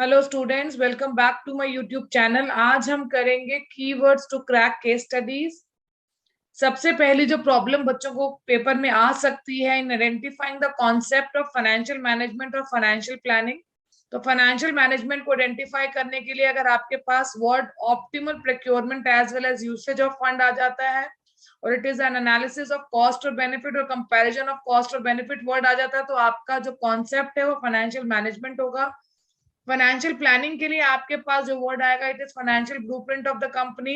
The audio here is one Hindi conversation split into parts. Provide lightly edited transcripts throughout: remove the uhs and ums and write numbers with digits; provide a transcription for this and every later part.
Hello students, welcome back to my YouTube channel. आज हम करेंगे keywords to crack case studies. सबसे पहली जो प्रॉब्लम बच्चों को पेपर में आ सकती है in identifying the concept of financial management और फाइनेंशियल प्लानिंग। तो फाइनेंशियल मैनेजमेंट को आइडेंटिफाई करने के लिए अगर आपके पास word optimal procurement as well as usage of fund आ जाता है और it is an analysis of cost और बेनिफिट और कंपैरिजन ऑफ कॉस्ट और बेनिफिट वर्ड आ जाता है, तो आपका जो कॉन्सेप्ट है वो फाइनेंशियल मैनेजमेंट होगा। फाइनेंशियल प्लानिंग के लिए आपके पास जो वर्ड आएगा it is financial blueprint of the company,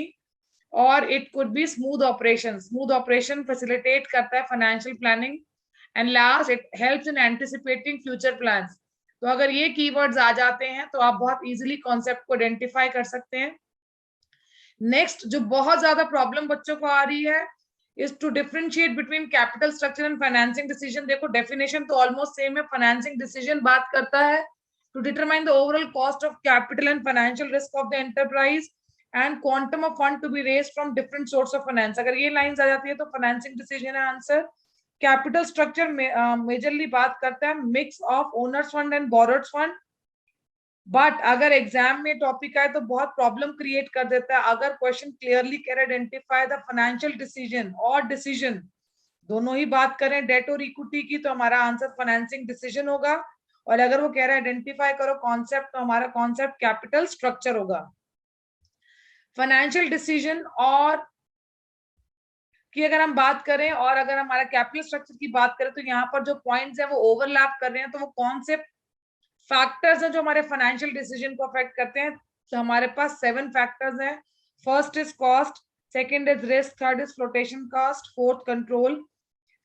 और it could be smooth operation. Smooth operation facilitate करता है financial planning. And last, it helps in anticipating future plans. तो अगर ये कीवर्ड्स आ जाते हैं तो आप बहुत इजीली कॉन्सेप्ट को आइडेंटिफाई कर सकते हैं। नेक्स्ट जो बहुत ज्यादा प्रॉब्लम बच्चों को आ रही है is to differentiate between capital structure and financing decision. देखो डेफिनेशन तो ऑलमोस्ट सेम है। फाइनेंसिंग डिसीजन बात करता है to determine the overall cost of capital and financial risk of the enterprise and quantum of fund to be raised from different source of finance। अगर ये लाइंस आ जाती है तो फाइनेंसिंग डिसीजन है आंसर। कैपिटल स्ट्रक्चर मेजरली बात करता है mix of owners fund and borrowed fund. But अगर एग्जाम में टॉपिक आए तो बहुत प्रॉब्लम क्रिएट कर देता है। अगर question clearly can identify the financial decision और डिसीजन दोनों ही बात करें डेट और इक्विटी की, तो हमारा आंसर फाइनेंसिंग डिसीजन होगा। और अगर वो कह रहा है आइडेंटिफाई करो कॉन्सेप्ट, तो हमारा कॉन्सेप्ट कैपिटल स्ट्रक्चर होगा। फाइनेंशियल डिसीजन और की अगर हम बात करें और अगर हमारा कैपिटल स्ट्रक्चर की बात करें तो यहाँ पर जो पॉइंट्स हैं वो ओवरलैप कर रहे हैं। तो वो कौन से फैक्टर्स हैं जो हमारे फाइनेंशियल डिसीजन को अफेक्ट करते हैं? तो हमारे पास 7 फैक्टर्स हैं। First is cost, second is risk, third is flotation cost, fourth control,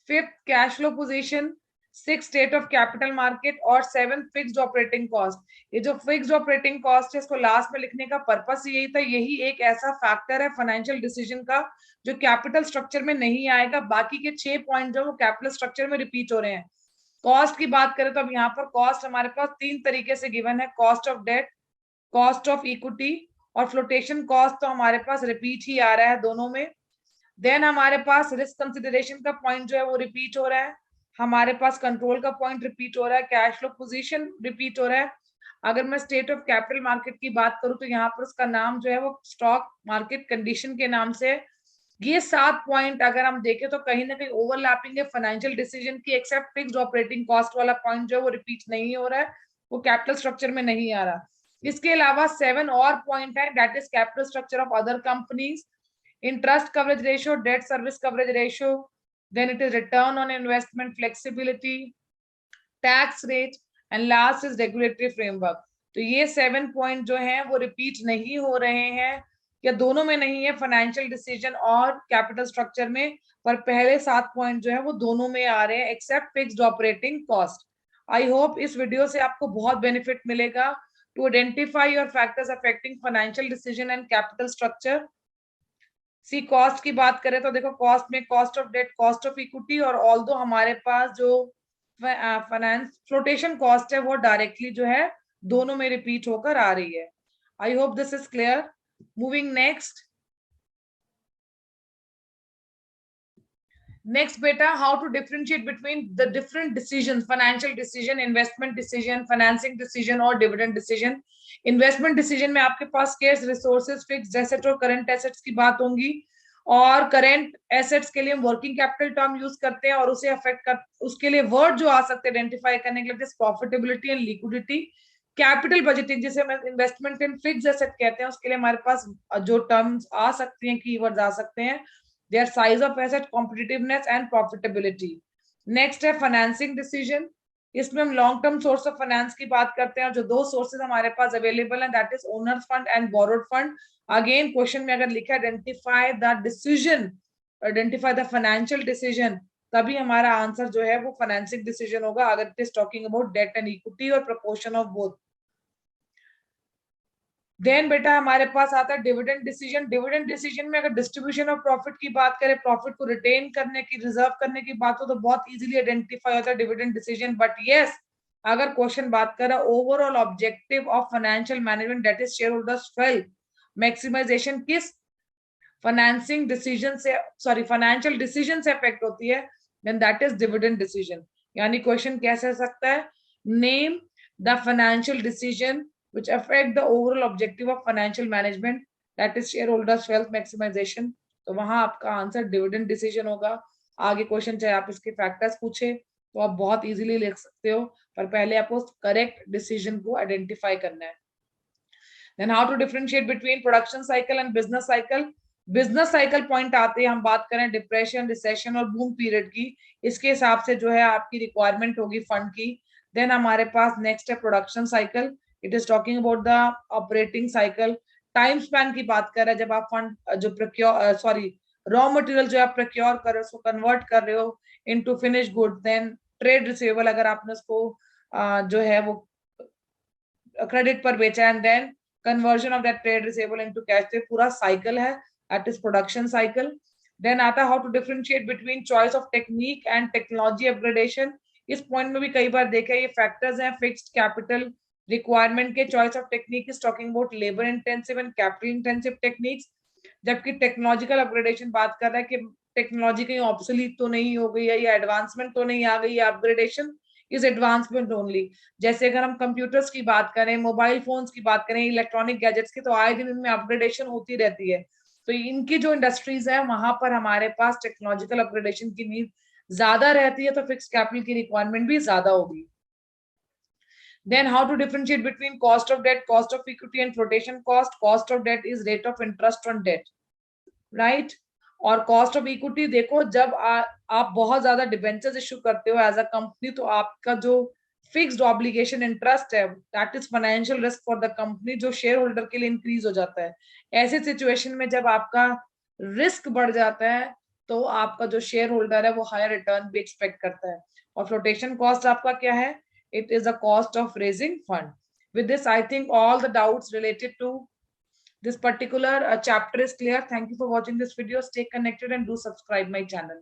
fifth cash flow position, six state of capital market और सेवन फिक्स्ड ऑपरेटिंग कॉस्ट। ये जो फिक्स्ड ऑपरेटिंग कॉस्ट है इसको लास्ट में लिखने का पर्पस यही था। यही एक ऐसा फैक्टर है फाइनेंशियल डिसीजन का जो कैपिटल स्ट्रक्चर में नहीं आएगा। बाकी के 6 पॉइंट जो वो कैपिटल स्ट्रक्चर में रिपीट हो रहे हैं। कॉस्ट की बात करें तो अब यहाँ पर कॉस्ट हमारे पास 3 तरीके से गिवन है। Cost of debt, cost of equity और फ्लोटेशन कॉस्ट तो हमारे पास रिपीट ही आ रहा है दोनों में। देन हमारे पास रिस्क कंसिडरेशन का पॉइंट जो है वो रिपीट हो रहा है। हमारे पास कंट्रोल का पॉइंट रिपीट हो रहा है। कैश फ्लो पोजीशन रिपीट हो रहा है। अगर मैं स्टेट ऑफ कैपिटल मार्केट की बात करूं तो यहाँ पर उसका नाम जो है वो स्टॉक मार्केट कंडीशन के नाम से। ये 7 पॉइंट अगर हम देखें तो कहीं ना कहीं ओवरलैपिंग है फाइनेंशियल डिसीजन की, एक्सेप्ट फिक्स्ड ऑपरेटिंग कॉस्ट वाला पॉइंट जो है वो रिपीट नहीं हो रहा है, वो कैपिटल स्ट्रक्चर में नहीं आ रहा। इसके अलावा 7 और पॉइंट है, that is capital structure of other companies, interest coverage ratio, debt service coverage ratio, then it is return on investment flexibility, tax rate, and last is regulatory framework। तो ये 7 पॉइंट जो हैं वो रिपीट नहीं हो रहे हैं या दोनों में नहीं है, फाइनेंशियल डिसीजन और कैपिटल स्ट्रक्चर में, पर पहले 7 पॉइंट जो है वो दोनों में आ रहे हैं except fixed operating cost. I hope इस वीडियो से आपको बहुत बेनिफिट मिलेगा to identify your factors affecting financial decision and capital structure. See cost की बात करें तो देखो कॉस्ट में cost of debt, cost of equity और ऑल दो हमारे पास जो फाइनेंस फ्लोटेशन कॉस्ट है वो डायरेक्टली जो है दोनों में रिपीट होकर आ रही है। I hope this is clear. Moving next. Next बेटा, how to differentiate between the different decision, financial decision, investment decision, financing decision और डिविडेंड डिसीजन। इन्वेस्टमेंट डिसीजन में आपके पास स्केर्स रिसोर्सेज, फिक्स्ड एसेट और करंट एसेट्स की बात होंगी। और करंट एसेट्स के लिए हम वर्किंग कैपिटल टर्म यूज करते हैं और उसे अफेक्ट कर उसके लिए वर्ड जो आ सकते हैं आइडेंटिफाई करने के लिए profitability and liquidity. Capital budgeting जिसे हम इन्वेस्टमेंट इन फिक्स्ड एसेट कहते हैं उसके लिए हमारे पास जो टर्म्स आ सकती हैं, कीवर्ड्स आ सकते हैं, their size of asset, competitiveness and profitability। Next है फाइनेंसिंग डिसीजन। इसमें हम long term source of finance की बात करते हैं और जो 2 सोर्सेज हमारे पास अवेलेबल हैं that is owners fund and borrowed fund. Again question में अगर लिखा identify the decision, identify the financial decision, तभी हमारा आंसर जो है वो फाइनेंसिंग डिसीजन होगा अगर it is talking about debt and equity और प्रपोर्शन ऑफ बोथ। देन बेटा हमारे पास आता है डिविडेंड डिसीजन। डिविडेंड डिसीजन में अगर डिस्ट्रीब्यूशन ऑफ प्रॉफिट की बात करें, प्रॉफिट को रिटेन करने की, रिजर्व करने की बात हो तो बहुत इजीली आइडेंटिफाई होता है डिविडेंड डिसीजन। बट यस, अगर क्वेश्चन बात करें overall objective of financial management that is shareholders wealth maximization किस फाइनेंसिंग डिसीजन से, सॉरी फाइनेंशियल डिसीजन से अफेक्ट होती है, then that is dividend decision. यानी क्वेश्चन कैसे सकता है, name the financial decision which affect the overall objective of financial management, that is shareholders wealth maximization. तो वहां आपका आंसर डिविडेंड डिसीजन होगा. आगे क्वेश्चन चाहे आप इसके फैक्टर्स पूछे तो आप बहुत इजीली लिख सकते हो, पर पहले आपको करेक्ट डिसीजन को आइडेंटिफाई करना है. Then how to differentiate between production cycle and business cycle. Business cycle point आते हैं, हम बात करें डिप्रेशन, रिसेशन और बूम पीरियड की, इसके हिसाब से जो है आपकी रिक्वायरमेंट होगी फंड की. देन हमारे पास नेक्स्ट है production cycle. It is talking about the operating cycle. Time span की बात कर रहे हैं, जब आप फंड जो प्रोक्योर रॉ मटेरियल जो आप प्रोक्योर कर रहे हो उसको कन्वर्ट कर रहे हो into finish good. Then trade receivable, अगर आपने उसको जो है वो क्रेडिट पर बेचा, and then conversion of that trade receivable into cash. तो पूरा साइकिल है, that is production cycle. Then आता है how to differentiate between choice of technique and technology upgradation. इस पॉइंट में भी कई बार देखा, ये फैक्टर्स हैं फिक्स्ड कैपिटल रिक्वायरमेंट के. Choice of technique is talking about labour intensive and capital intensive techniques, जबकि टेक्नोलॉजिकल अपग्रेडेशन बात कर रहा है कि टेक्नोलॉजी कहीं ऑब्सोलीट तो नहीं हो गई है, या एडवांसमेंट तो नहीं आ गई है. Upgradation is advancement only. जैसे अगर हम कंप्यूटर्स की बात करें, मोबाइल फोन्स की बात करें, इलेक्ट्रॉनिक गैजेट्स की, तो आए दिन इनमें अपग्रेडेशन होती रहती है. तो इनकी जो इंडस्ट्रीज है वहां पर हमारे पास टेक्नोलॉजिकल अपग्रेडेशन की नीड ज्यादा रहती है, तो फिक्स कैपिटल की रिक्वायरमेंट भी ज्यादा होगी. Then how to differentiate between cost of debt, cost of equity and flotation cost. Cost of debt is rate of interest on debt, right? और कॉस्ट ऑफ इक्विटी देखो, जब आप बहुत ज्यादा डिबेंचर्स इश्यू करते हो एज अ कंपनी, तो आपका जो फिक्स्ड ऑब्लिगेशन इंटरेस्ट है, that is financial risk for the company, जो शेयर होल्डर के लिए इंक्रीज हो जाता है. ऐसे सिचुएशन में जब आपका रिस्क बढ़ जाता है तो आपका जो शेयर होल्डर है वो हायर रिटर्न भी एक्सपेक्ट करता है. और फ्लोटेशन कॉस्ट आपका क्या है? It is the cost of raising fund. With this, I think all the doubts related to this particular chapter is clear. Thank you for watching this video. Stay connected and do subscribe my channel.